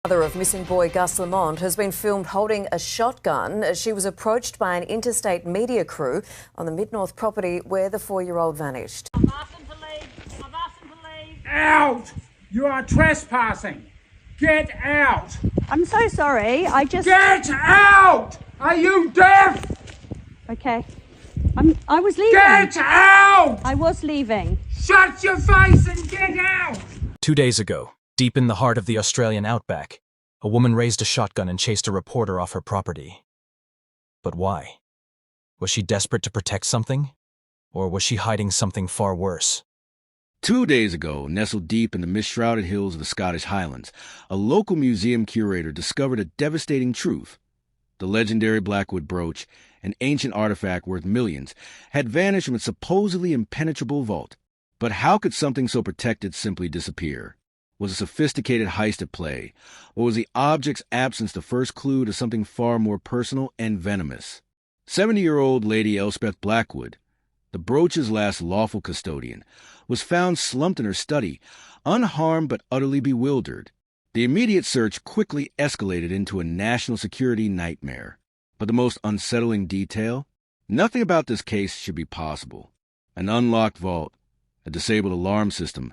Mother of missing boy Gus Lamont has been filmed holding a shotgun. She was approached by an interstate media crew on the Mid-North property where the 4-year-old vanished. I've asked them to leave. I've asked them to leave. Out! You are trespassing. Get out! I'm so sorry. Get out! Are you deaf? Okay. I was leaving. Get out! I was leaving. Shut your face and get out! 2 days ago, deep in the heart of the Australian Outback, a woman raised a shotgun and chased a reporter off her property. But why? Was she desperate to protect something? Or was she hiding something far worse? 2 days ago, nestled deep in the mist-shrouded hills of the Scottish Highlands, a local museum curator discovered a devastating truth. The legendary Blackwood brooch, an ancient artifact worth millions, had vanished from its supposedly impenetrable vault. But how could something so protected simply disappear? Was a sophisticated heist at play, or was the object's absence the first clue to something far more personal and venomous? 70-year-old Lady Elspeth Blackwood, the brooch's last lawful custodian, was found slumped in her study, unharmed but utterly bewildered. The immediate search quickly escalated into a national security nightmare. But the most unsettling detail? Nothing about this case should be possible. An unlocked vault, a disabled alarm system,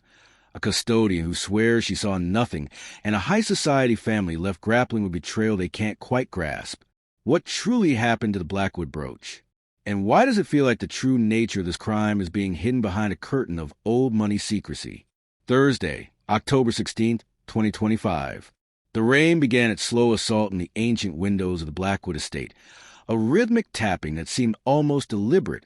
a custodian who swears she saw nothing, and a high society family left grappling with betrayal they can't quite grasp. What truly happened to the Blackwood brooch? And why does it feel like the true nature of this crime is being hidden behind a curtain of old money secrecy? Thursday, October 16th, 2025. The rain began its slow assault on the ancient windows of the Blackwood estate, a rhythmic tapping that seemed almost deliberate,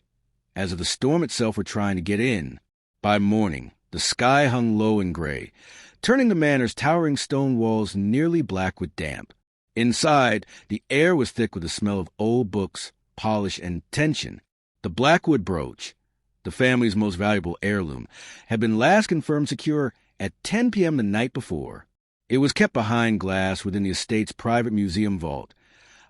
as if the storm itself were trying to get in. By morning, the sky hung low and gray, turning the manor's towering stone walls nearly black with damp. Inside, the air was thick with the smell of old books, polish, and tension. The Blackwood brooch, the family's most valuable heirloom, had been last confirmed secure at 10 p.m. the night before. It was kept behind glass within the estate's private museum vault,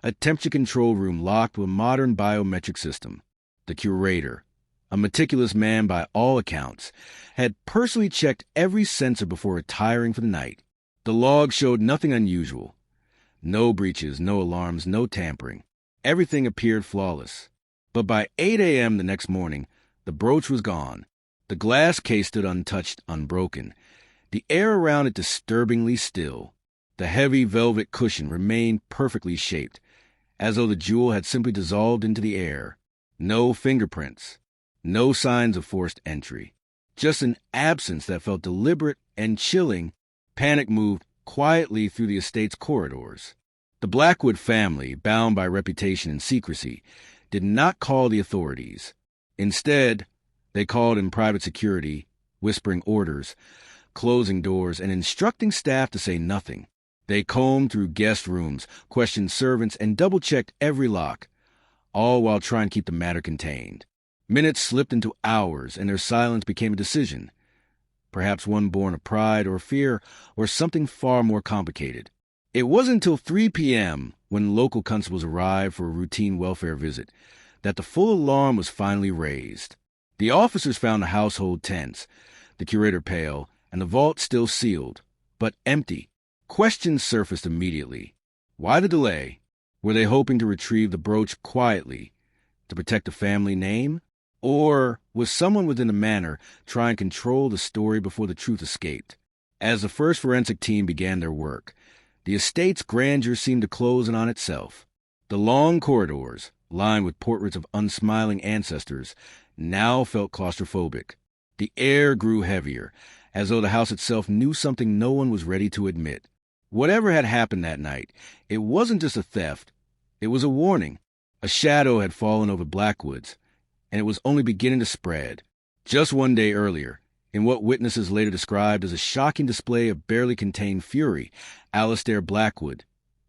a temperature control room locked with a modern biometric system. The curator, a meticulous man by all accounts, had personally checked every sensor before retiring for the night. The log showed nothing unusual. No breaches, no alarms, no tampering. Everything appeared flawless. But by 8 a.m. the next morning, the brooch was gone. The glass case stood untouched, unbroken. The air around it disturbingly still. The heavy velvet cushion remained perfectly shaped, as though the jewel had simply dissolved into the air. No fingerprints. No signs of forced entry. Just an absence that felt deliberate and chilling. Panic moved quietly through the estate's corridors. The Blackwood family, bound by reputation and secrecy, did not call the authorities. Instead, they called in private security, whispering orders, closing doors, and instructing staff to say nothing. They combed through guest rooms, questioned servants, and double-checked every lock, all while trying to keep the matter contained. Minutes slipped into hours, and their silence became a decision. Perhaps one born of pride or fear, or something far more complicated. It wasn't until 3 p.m., when local constables arrived for a routine welfare visit, that the full alarm was finally raised. The officers found the household tense, the curator pale, and the vault still sealed, but empty. Questions surfaced immediately. Why the delay? Were they hoping to retrieve the brooch quietly, to protect the family name? Or was someone within the manor trying to control the story before the truth escaped? As the first forensic team began their work, the estate's grandeur seemed to close in on itself. The long corridors, lined with portraits of unsmiling ancestors, now felt claustrophobic. The air grew heavier, as though the house itself knew something no one was ready to admit. Whatever had happened that night, it wasn't just a theft. It was a warning. A shadow had fallen over Blackwoods, and it was only beginning to spread. Just 1 day earlier, in what witnesses later described as a shocking display of barely contained fury, Alistair Blackwood,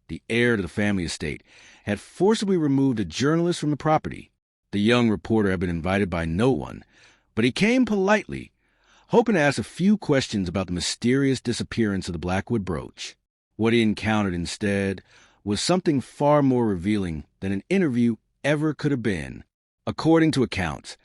the heir to the family estate, had forcibly removed a journalist from the property. The young reporter had been invited by no one, but he came politely, hoping to ask a few questions about the mysterious disappearance of the Blackwood brooch. What he encountered instead was something far more revealing than an interview ever could have been. According to accounts,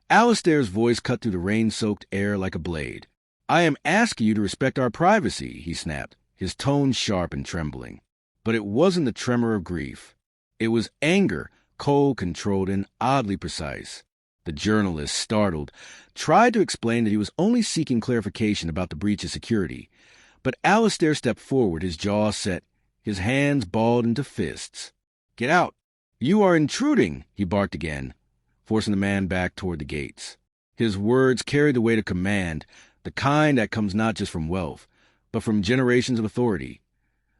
Alistair's voice cut through the rain-soaked air like a blade. "I am asking you to respect our privacy," he snapped. his tone sharp and trembling. But it wasn't the tremor of grief. It was anger, cold, controlled, and oddly precise. The journalist, startled, tried to explain that he was only seeking clarification about the breach of security. But Alistair stepped forward, his jaw set, his hands balled into fists. "Get out! You are intruding!" he barked again, forcing the man back toward the gates. His words carried the weight of command, the kind that comes not just from wealth, but from generations of authority,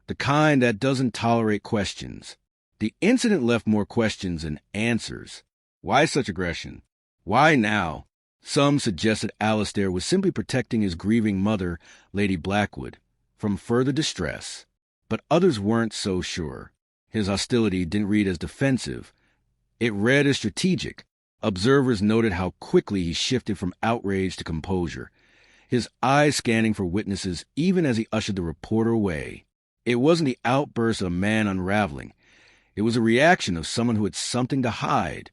the kind that doesn't tolerate questions. The incident left more questions than answers. Why such aggression? Why now? Some suggested Alistair was simply protecting his grieving mother, Lady Blackwood, from further distress. But others weren't so sure. His hostility didn't read as defensive. It read as strategic. Observers noted how quickly he shifted from outrage to composure, his eyes scanning for witnesses even as he ushered the reporter away. It wasn't the outburst of a man unraveling. It was a reaction of someone who had something to hide.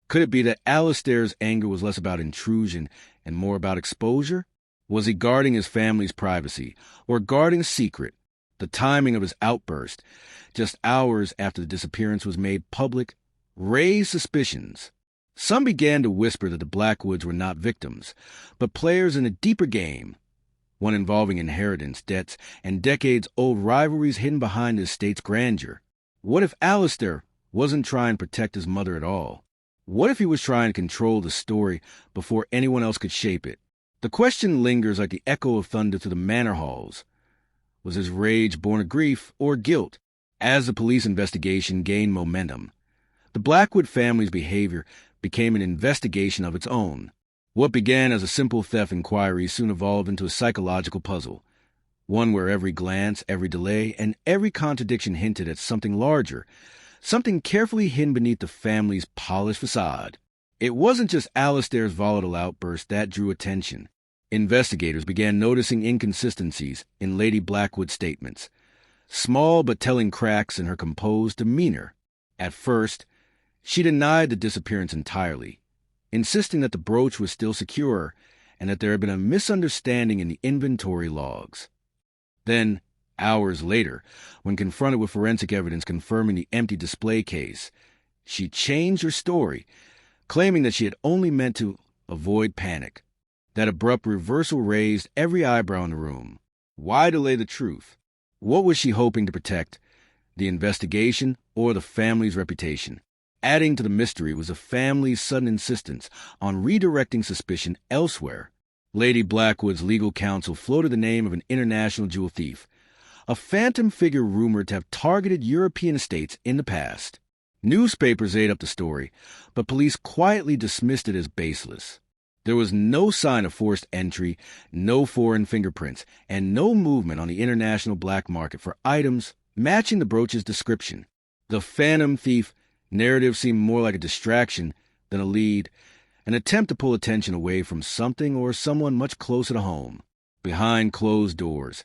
Could it be that Alistair's anger was less about intrusion and more about exposure? Was he guarding his family's privacy, or guarding a secret? The timing of his outburst, just hours after the disappearance was made public, raised suspicions. Some began to whisper that the Blackwoods were not victims, but players in a deeper game, one involving inheritance, debts, and decades-old rivalries hidden behind the estate's grandeur. What if Alistair wasn't trying to protect his mother at all? What if he was trying to control the story before anyone else could shape it? The question lingers like the echo of thunder through the manor halls. Was his rage born of grief or guilt? As the police investigation gained momentum, the Blackwood family's behavior became an investigation of its own. What began as a simple theft inquiry soon evolved into a psychological puzzle, one where every glance, every delay, and every contradiction hinted at something larger, something carefully hidden beneath the family's polished facade. It wasn't just Alistair's volatile outburst that drew attention. Investigators began noticing inconsistencies in Lady Blackwood's statements, small but telling cracks in her composed demeanor. At first, she denied the disappearance entirely, insisting that the brooch was still secure and that there had been a misunderstanding in the inventory logs. Then, hours later, when confronted with forensic evidence confirming the empty display case, she changed her story, claiming that she had only meant to avoid panic. That abrupt reversal raised every eyebrow in the room. Why delay the truth? What was she hoping to protect? The investigation or the family's reputation? Adding to the mystery was the family's sudden insistence on redirecting suspicion elsewhere. Lady Blackwood's legal counsel floated the name of an international jewel thief, a phantom figure rumored to have targeted European estates in the past. Newspapers ate up the story, but police quietly dismissed it as baseless. There was no sign of forced entry, no foreign fingerprints, and no movement on the international black market for items matching the brooch's description. The phantom thief narrative seemed more like a distraction than a lead, an attempt to pull attention away from something or someone much closer to home. Behind closed doors,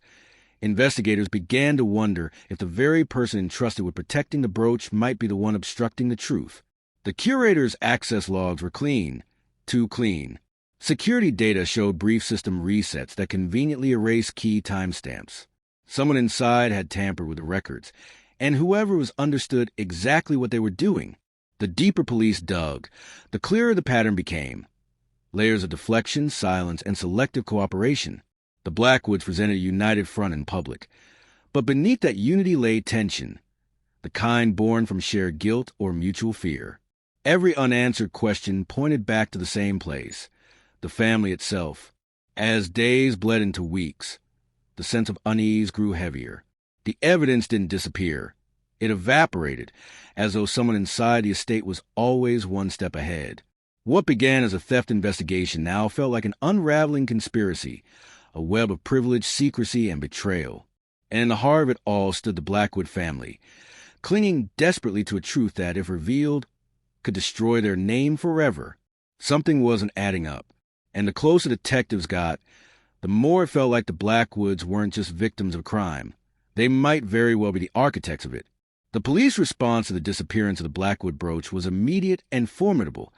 investigators began to wonder if the very person entrusted with protecting the brooch might be the one obstructing the truth. The curator's access logs were clean, too clean. Security data showed brief system resets that conveniently erased key timestamps. Someone inside had tampered with the records, and whoever was understood exactly what they were doing. The deeper police dug, the clearer the pattern became. Layers of deflection, silence, and selective cooperation. The Blackwoods presented a united front in public. But beneath that unity lay tension, the kind born from shared guilt or mutual fear. Every unanswered question pointed back to the same place, the family itself. As days bled into weeks, the sense of unease grew heavier. The evidence didn't disappear. It evaporated, as though someone inside the estate was always one step ahead. What began as a theft investigation now felt like an unraveling conspiracy, a web of privilege, secrecy, and betrayal. And in the heart of it all stood the Blackwood family, clinging desperately to a truth that, if revealed, could destroy their name forever. Something wasn't adding up, and the closer detectives got, the more it felt like the Blackwoods weren't just victims of crime. They might very well be the architects of it. The police response to the disappearance of the Blackwood brooch was immediate and formidable,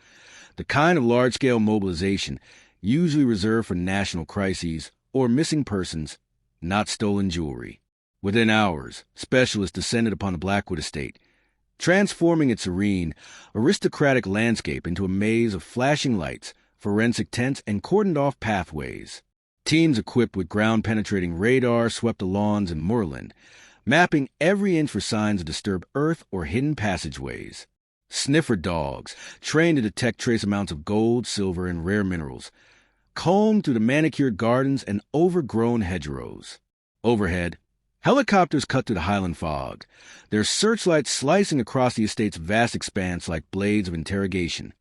the kind of large-scale mobilization usually reserved for national crises or missing persons, not stolen jewelry. Within hours, specialists descended upon the Blackwood estate, transforming its serene, aristocratic landscape into a maze of flashing lights, forensic tents, and cordoned-off pathways. Teams equipped with ground-penetrating radar swept the lawns and moorland, mapping every inch for signs of disturbed earth or hidden passageways. Sniffer dogs, trained to detect trace amounts of gold, silver, and rare minerals, combed through the manicured gardens and overgrown hedgerows. Overhead, helicopters cut through the highland fog, their searchlights slicing across the estate's vast expanse like blades of interrogation.